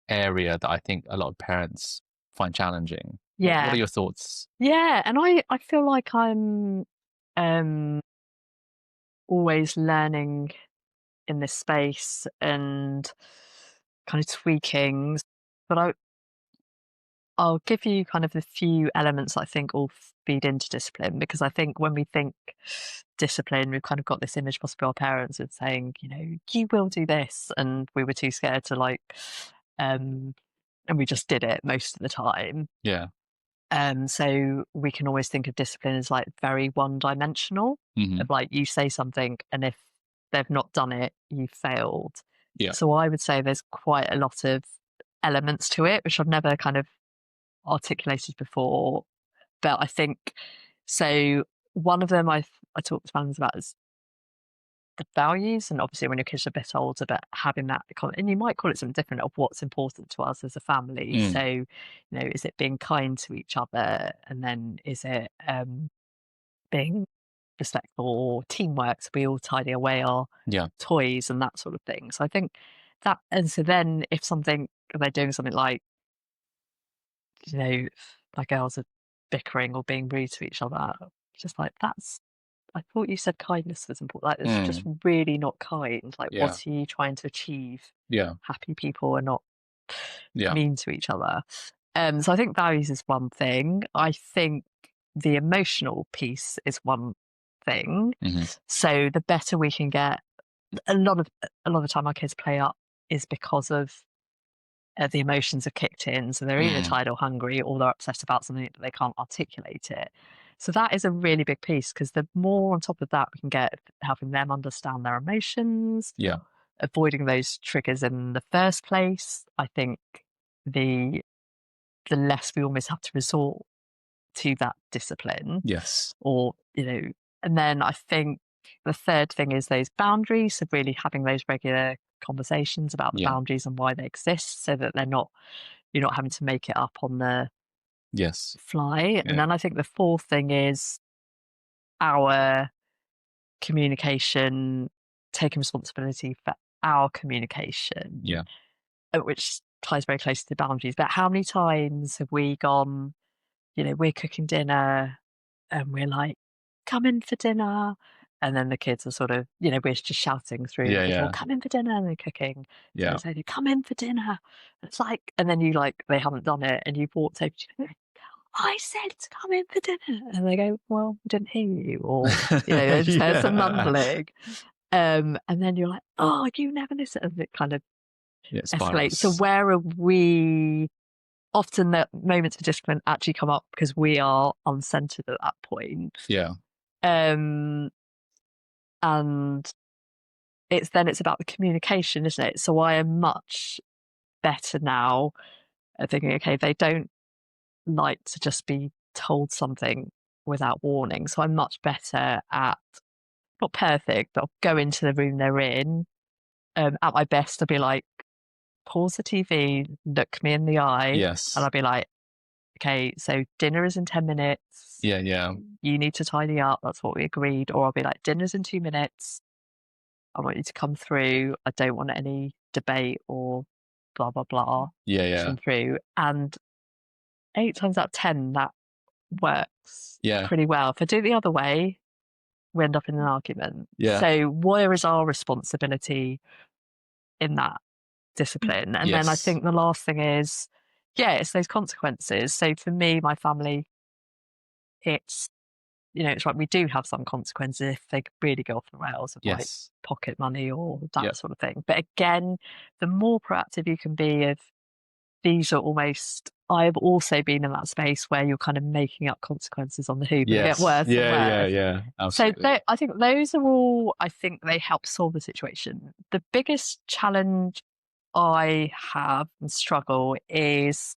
area that I think a lot of parents find challenging. Yeah. What are your thoughts? Yeah. And I feel like I'm always learning in this space and kind of tweaking. But I'll give you kind of the few elements I think all feed into discipline, because I think when we think discipline, we've kind of got this image possibly our parents of saying, you will do this, and we were too scared to and we just did it most of the time. Yeah. So we can always think of discipline as like very one-dimensional, of like you say something, and if they've not done it, you've failed. Yeah. So I would say there's quite a lot of elements to it, which I've never kind of articulated before, but I think so. One of them I talked to families about is the values, and obviously when your kids are a bit older, but having that, and you might call it something different, of what's important to us as a family. So, is it being kind to each other, and then is it being respectful or teamwork, so we all tidy away our toys and that sort of thing. So I think that, and so then if they're doing something like, my girls are bickering or being rude to each other, just like, I thought you said kindness was important. Like, it's just really not kind. Like, what are you trying to achieve? Yeah. Happy people are not mean to each other. So I think values is one thing. I think the emotional piece is one thing. So the better we can get, a lot of the time our kids play up is because of the emotions have kicked in. So they're either tired or hungry, or they're upset about something that they can't articulate it. So that is a really big piece, because the more on top of that we can get, helping them understand their emotions, avoiding those triggers in the first place, I think the less we almost have to resort to that discipline. Yes. Or, and then I think the third thing is those boundaries. So really having those regular conversations about the boundaries and why they exist, so that you're not having to make it up on the fly. And then I think the fourth thing is our communication, taking responsibility for our communication, which ties very close to the boundaries. But how many times have we gone, we're cooking dinner and we're like, come in for dinner. And then the kids are sort of, we're just shouting through, well, come in for dinner, and they're cooking. So they say, come in for dinner. And it's like, and then they haven't done it, and you've walked over to them, I said to come in for dinner. And they go, well, I didn't hear you. Or, they just heard some mumbling. And then you're like, oh, you never listen. And it kind of escalates. So where are we? Often the moments of discipline actually come up because we are uncentered at that point. And it's about the communication, isn't it? So I am much better now at thinking, okay, they don't like to just be told something without warning. So I'm much better at, not perfect, but I'll go into the room they're in. At my best, I'll be like, pause the TV, look me in the eye, Yes. and I'll be like, okay, so dinner is in 10 minutes. Yeah. You need to tidy up. That's what we agreed. Or I'll be like, dinner's in 2 minutes. I want you to come through. I don't want any debate or blah, blah, blah. Yeah. Come through. And 8 times out of 10, that works pretty well. If I do it the other way, we end up in an argument. Yeah. So where is our responsibility in that discipline? And then I think the last thing is, it's those consequences. So for me, my family, it's, it's like we do have some consequences if they really go off the rails of like pocket money or that sort of thing. But again, the more proactive you can be of these are almost, I've also been in that space where you're kind of making up consequences on the hoof and they get worse and worse. Yeah. Absolutely. So I think those are all, I think they help solve the situation. The biggest challenge I have and struggle is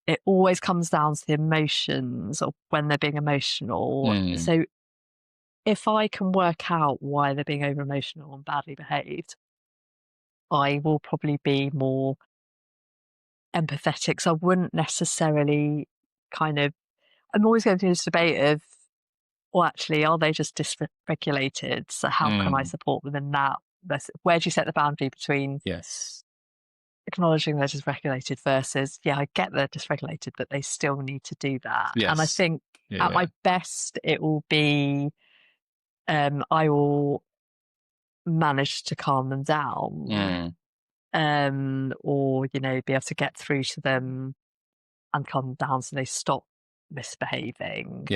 it always comes down to the emotions or when they're being emotional. So if I can work out why they're being over emotional and badly behaved, I will probably be more empathetic. So I wouldn't necessarily I'm always going through this debate of, well, actually, are they just dysregulated? So how can I support them in that? Where do you set the boundary between acknowledging they're dysregulated versus, I get they're dysregulated, but they still need to do that. And I think at my best, it will be, I will manage to calm them down. Or, be able to get through to them and calm them down so they stop misbehaving.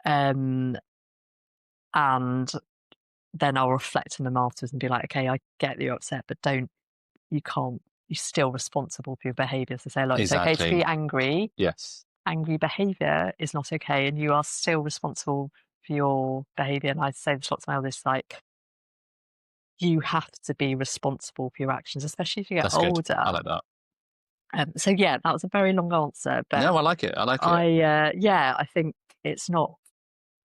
And then I'll reflect on them afterwards and be like, okay, I get that you're upset, but you're still responsible for your behaviour. So say, like, it's okay to be angry. Angry behaviour is not okay, and you are still responsible for your behaviour. And I say this lots of my elders, like, you have to be responsible for your actions, especially if you get older. Good. I like that. So that was a very long answer, but no, I like it. I think it's not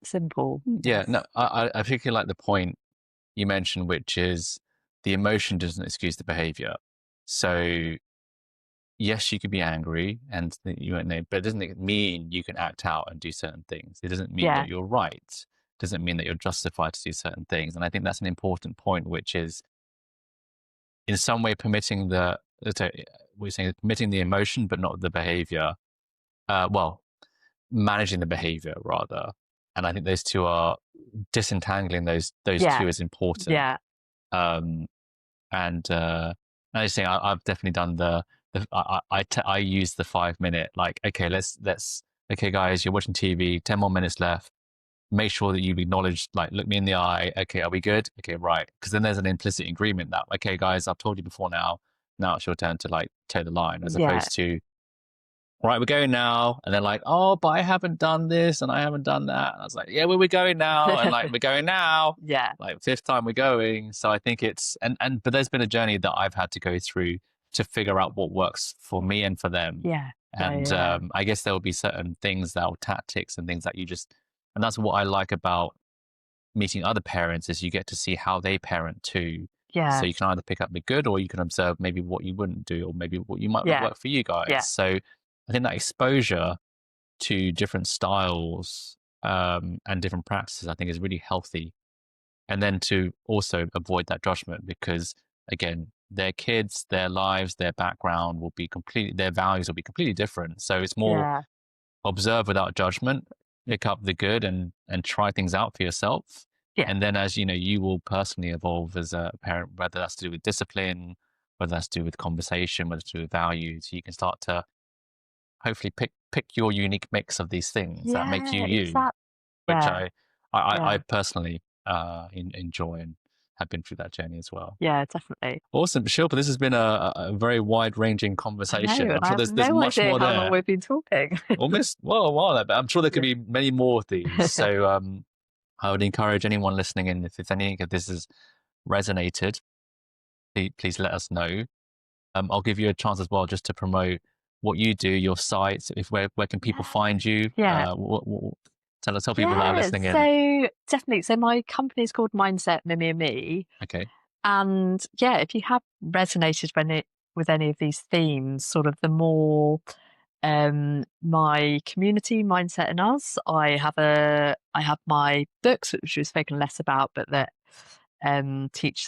simple. I particularly like the point you mentioned, which is the emotion doesn't excuse the behavior. So yes, you could be angry and but it doesn't mean you can act out and do certain things. It doesn't mean that you're right. It doesn't mean that you're justified to do certain things. And I think that's an important point, which is in some way permitting permitting the emotion, but not the behavior. Managing the behavior rather. And I think those two are disentangling those two is important. And I just think I've definitely done I use the 5 minute, like, okay, let's okay guys, you're watching TV, 10 more minutes left. Make sure that you've acknowledged, like, look me in the eye. Okay, are we good? Okay, right. Because then there's an implicit agreement that, okay guys, I've told you before now it's your turn to like toe the line, as opposed to, right, we're going now. And they're like, oh, but I haven't done this and I haven't done that. And I was like, yeah, well, we're going now. And like, we're going now. Like 5th time we're going. So I think it's, but there's been a journey that I've had to go through to figure out what works for me and for them. I guess there will be certain things tactics and things that you just, and that's what I like about meeting other parents, is you get to see how they parent too. So you can either pick up the good, or you can observe maybe what you wouldn't do, or maybe what you might work for you guys. So I think that exposure to different styles and different practices, I think, is really healthy. And then to also avoid that judgment, because again, their kids, their lives, their background will be their values will be completely different. So it's more observe without judgment, pick up the good and try things out for yourself. And then, as you know, you will personally evolve as a parent, whether that's to do with discipline, whether that's to do with conversation, whether it's to do with values. You can start to hopefully pick your unique mix of these things that make you you, which I personally enjoy and have been through that journey as well. Yeah, definitely. Awesome. Shilpa, this has been a very wide-ranging conversation. I'm sure there's much more there. How long we've been talking. Almost, well, but I'm sure there could be many more of these. So I would encourage anyone listening in, if anything of this has resonated, please let us know. I'll give you a chance as well just to promote what you do, your sites. Where can people find you? Yeah. Tell people that are listening in. So definitely. So my company is called Mindset Mimi and Me. Okay. And yeah, if you have resonated with any of these themes, sort of the more my community, Mindset and Us, I have my books, which we've spoken less about, but that teach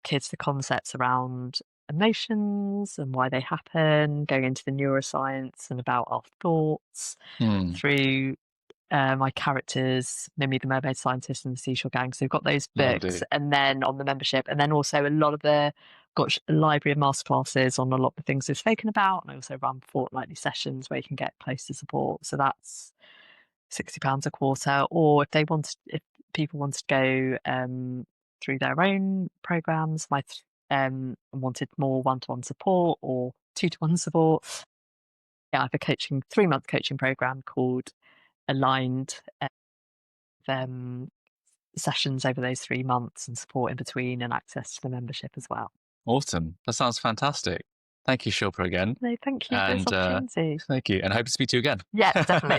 kids the concepts around emotions and why they happen, going into the neuroscience and about our thoughts through my characters, Mimi the Mermaid Scientist and the Seashore Gang. So we've got those books. Lovely. And then on the membership, and then also a lot of got a library of masterclasses on a lot of the things we've spoken about. And I also run fortnightly sessions where you can get closer support. So that's £60 a quarter. Or if people wanted to go through their own programs, wanted more one-to-one support or 2-to-1 support, I have a 3-month coaching program called Aligned, sessions over those 3 months and support in between and access to the membership as well. Awesome. That sounds fantastic. Thank you, Shilpa, again. No, thank you for this opportunity. Thank you. And I hope to speak to you again. Yeah, definitely.